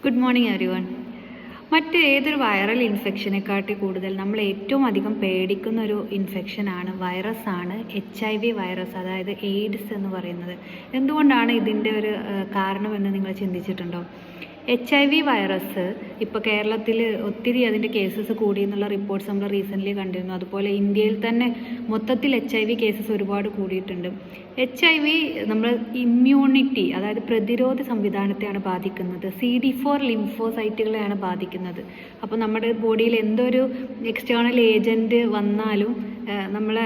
Good morning everyone. മറ്റേതൊരു viral ഇൻഫെക്ഷനെക്കാട്ടി കൂടുതൽ നമ്മൾ ഏറ്റവും അധികം പേടിക്കുന്ന ഒരു ഇൻഫെക്ഷനാണ് വൈറസാണ് HIV വൈറസ്, അതായത് എയ്ഡ്സ് എന്ന് പറയുന്നത്. എന്തുകൊണ്ടാണ് ഇതിൻ്റെ ഒരു കാരണമെന്ന് നിങ്ങൾ ചിന്തിച്ചിട്ടുണ്ടോ? HIV വൈറസ് ഇപ്പോൾ കേരളത്തിൽ ഒത്തിരി അതിൻ്റെ കേസസ് കൂടി എന്നുള്ള റിപ്പോർട്ട്സ് നമ്മൾ റീസെൻ്റ്ലി കണ്ടിരുന്നു. അതുപോലെ ഇന്ത്യയിൽ തന്നെ മൊത്തത്തിൽ HIV കേസസ് ഒരുപാട് കൂടിയിട്ടുണ്ട്. HIV നമ്മൾ ഇമ്മ്യൂണിറ്റി, അതായത് പ്രതിരോധ സംവിധാനത്തെയാണ് ബാധിക്കുന്നത്. CD4 ലിംഫോസൈറ്റുകളെയാണ് ബാധിക്കുന്നത്. അപ്പോൾ നമ്മുടെ ബോഡിയിൽ എന്തൊരു എക്സ്റ്റേണൽ ഏജൻറ്റ് വന്നാലും നമ്മളെ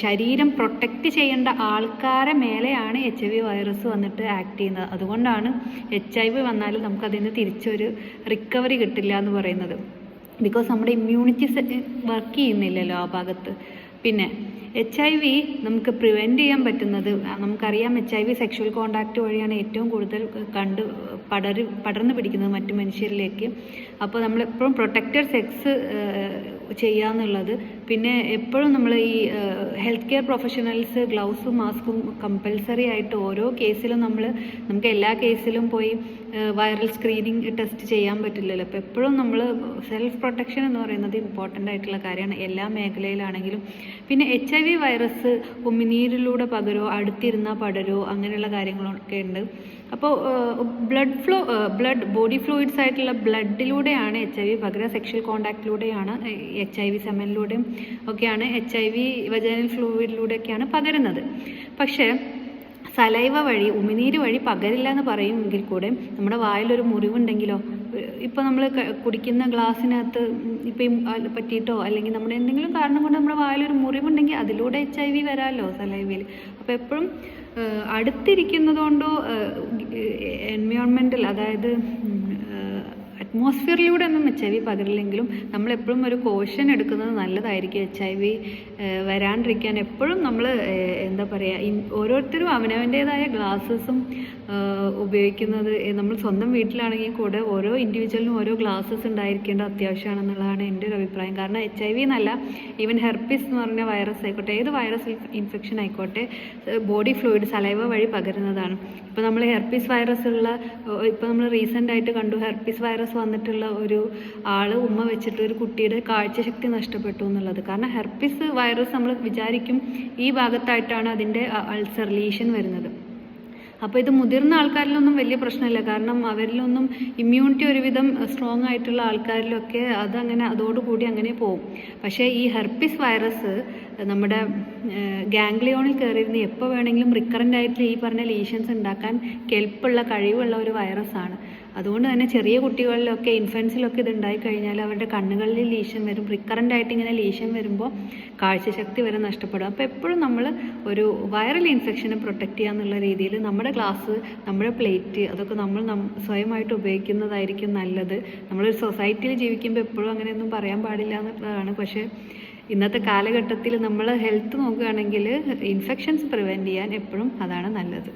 ശരീരം പ്രൊട്ടക്റ്റ് ചെയ്യേണ്ട ആൾക്കാരെ മേലെയാണ് HIV വൈറസ് വന്നിട്ട് ആക്ട് ചെയ്യുന്നത്. അതുകൊണ്ടാണ് HIV വന്നാലും നമുക്കതിന് തിരിച്ചൊരു റിക്കവറി കിട്ടില്ല എന്ന് പറയുന്നത്. ബിക്കോസ് നമ്മുടെ ഇമ്മ്യൂണിറ്റി വർക്ക് ചെയ്യുന്നില്ലല്ലോ ആ ഭാഗത്ത്. പിന്നെ HIV നമുക്ക് പ്രിവെൻറ്റ് ചെയ്യാൻ പറ്റുന്നത്, നമുക്കറിയാം HIV സെക്ഷൽ കോണ്ടാക്റ്റ് വഴിയാണ് ഏറ്റവും കൂടുതൽ പടർന്നു പിടിക്കുന്നത് മറ്റു മനുഷ്യരിലേക്ക്. അപ്പോൾ നമ്മളെപ്പോഴും പ്രൊട്ടക്റ്റഡ് സെക്സ് ചെയ്യാന്നുള്ളത്. പിന്നെ എപ്പോഴും നമ്മൾ ഈ ഹെൽത്ത് കെയർ പ്രൊഫഷണൽസ് ഗ്ലൗസും മാസ്കും കമ്പൽസറി ആയിട്ട് ഓരോ കേസിലും നമുക്ക് എല്ലാ കേസിലും പോയി വൈറൽ സ്ക്രീനിങ് ടെസ്റ്റ് ചെയ്യാൻ പറ്റില്ലല്ലോ. അപ്പോൾ എപ്പോഴും നമ്മൾ സെൽഫ് പ്രൊട്ടക്ഷൻ എന്ന് പറയുന്നത് ഇമ്പോർട്ടൻ്റ് ആയിട്ടുള്ള കാര്യമാണ് എല്ലാ മേഖലയിലാണെങ്കിലും. പിന്നെ HIV വൈറസ് ഉമിനീരിലൂടെ പകരോ അടുത്തിരുന്നാൽ പടരോ അങ്ങനെയുള്ള കാര്യങ്ങളൊക്കെ ഉണ്ട്. അപ്പോൾ ബോഡി ഫ്ലൂയിഡ്സ് ആയിട്ടുള്ള ബ്ലഡിലൂടെയാണ് HIV പകരുക, സെക്ഷൽ കോണ്ടാക്റ്റിലൂടെയാണ് HIV സെമനിലൂടെയും ഒക്കെയാണ് HIV വജൈനൽ ഫ്ലൂയിഡിലൂടെയൊക്കെയാണ് പകരുന്നത്. പക്ഷേ സലൈവ വഴി, ഉമിനീര് വഴി പകരില്ല എന്ന് പറയുമെങ്കിൽ കൂടെ നമ്മുടെ വായിലൊരു മുറിവുണ്ടെങ്കിലോ, ഇപ്പോൾ നമ്മൾ കുടിക്കുന്ന ഗ്ലാസ്സിനകത്ത് ഇപ്പം പറ്റിയിട്ടോ അല്ലെങ്കിൽ നമ്മുടെ എന്തെങ്കിലും കാരണം കൊണ്ട് നമ്മുടെ വായിലൊരു മുറിവുണ്ടെങ്കിൽ അതിലൂടെ HIV വരാമല്ലോ സലൈവയിൽ. അപ്പോൾ എപ്പോഴും അടുത്തിരിക്കുന്നതുകൊണ്ടോ എൻവയോൺമെൻറ്റൽ, അതായത് അറ്റ്മോസ്ഫിയറിലൂടെ ഒന്നും HIV പകരില്ലെങ്കിലും നമ്മളെപ്പോഴും ഒരു കോഷൻ എടുക്കുന്നത് നല്ലതായിരിക്കും. HIV വരാണ്ടിരിക്കാൻ എപ്പോഴും നമ്മൾ എന്താ പറയുക, ഓരോരുത്തരും അവനവൻ്റേതായ ഗ്ലാസ്സസും ഉപയോഗിക്കുന്നത്. നമ്മൾ സ്വന്തം വീട്ടിലാണെങ്കിൽ കൂടെ ഓരോ ഇൻഡിവിജ്വലിനും ഓരോ ഗ്ലാസ്സസ് ഉണ്ടായിരിക്കേണ്ട അത്യാവശ്യമാണെന്നുള്ളതാണ് എൻ്റെ ഒരു അഭിപ്രായം. കാരണം HIV എന്നല്ല, ഈവൻ ഹെർപ്പിസ് എന്ന് പറഞ്ഞ വൈറസ് ആയിക്കോട്ടെ, ഏത് വൈറസ് ഇൻഫെക്ഷൻ ആയിക്കോട്ടെ, ബോഡി ഫ്ലൂയിഡ് സലൈവ വഴി പകരുന്നതാണ്. ഇപ്പോൾ നമ്മൾ ഹെർപ്പിസ് വൈറസ് ഉള്ള, ഇപ്പോൾ നമ്മൾ റീസെൻ്റ് ആയിട്ട് കണ്ടു, ഹെർപ്പിസ് വൈറസ് വന്നിട്ടുള്ള ഒരു ഉമ്മ വെച്ചിട്ട് ഒരു കുട്ടിയുടെ കാഴ്ചശക്തി നഷ്ടപ്പെട്ടു എന്നുള്ളത്. കാരണം ഹെർപ്പിസ് വൈറസ് നമ്മൾ വിചാരിക്കും ഈ ഭാഗത്തായിട്ടാണ് അതിൻ്റെ അൾസർ ലീഷൻ വരുന്നത്. അപ്പോൾ ഇത് മുതിർന്ന ആൾക്കാരിലൊന്നും വലിയ പ്രശ്നമില്ല, കാരണം അവരിലൊന്നും ഇമ്മ്യൂണിറ്റി ഒരുവിധം സ്ട്രോങ് ആയിട്ടുള്ള ആൾക്കാരിലൊക്കെ അതോടുകൂടി അങ്ങനെ പോകും. പക്ഷേ ഈ ഹെർപ്പിസ് വൈറസ് നമ്മുടെ ഗാംഗ്ലിയോണിൽ കയറിയിരുന്ന് എപ്പോൾ വേണമെങ്കിലും റിക്കറൻ്റ് ആയിട്ട് ഈ പറഞ്ഞ ലീഷൻസ് ഉണ്ടാക്കാൻ കെൽപ്പുള്ള കഴിവുള്ള ഒരു വൈറസാണ്. അതുകൊണ്ട് തന്നെ ചെറിയ കുട്ടികളിലൊക്കെ, ഇൻഫൻസിലൊക്കെ ഇത് ഉണ്ടായിക്കഴിഞ്ഞാൽ അവരുടെ കണ്ണുകളിൽ ലീഷൻ വരും. റിക്കറൻ്റ് ആയിട്ട് ഇങ്ങനെ ലീഷൻ വരുമ്പോൾ കാഴ്ചശക്തി വരെ നഷ്ടപ്പെടും. അപ്പോൾ എപ്പോഴും നമ്മൾ ഒരു വൈറൽ ഇൻഫെക്ഷനെ പ്രൊട്ടക്റ്റ് ചെയ്യുക എന്നുള്ള രീതിയിൽ നമ്മുടെ ഗ്ലാസ്, നമ്മുടെ പ്ലേറ്റ്, അതൊക്കെ നമ്മൾ സ്വയമായിട്ട് ഉപയോഗിക്കുന്നതായിരിക്കും നല്ലത്. നമ്മളൊരു സൊസൈറ്റിയിൽ ജീവിക്കുമ്പോൾ എപ്പോഴും അങ്ങനെയൊന്നും പറയാൻ പാടില്ല എന്നുള്ളതാണ്. പക്ഷേ ഇന്നത്തെ കാലഘട്ടത്തിൽ നമ്മൾ ഹെൽത്ത് നോക്കുകയാണെങ്കിൽ ഇൻഫെക്ഷൻസ് പ്രിവെൻറ്റ് ചെയ്യാൻ എപ്പോഴും അതാണ് നല്ലത്.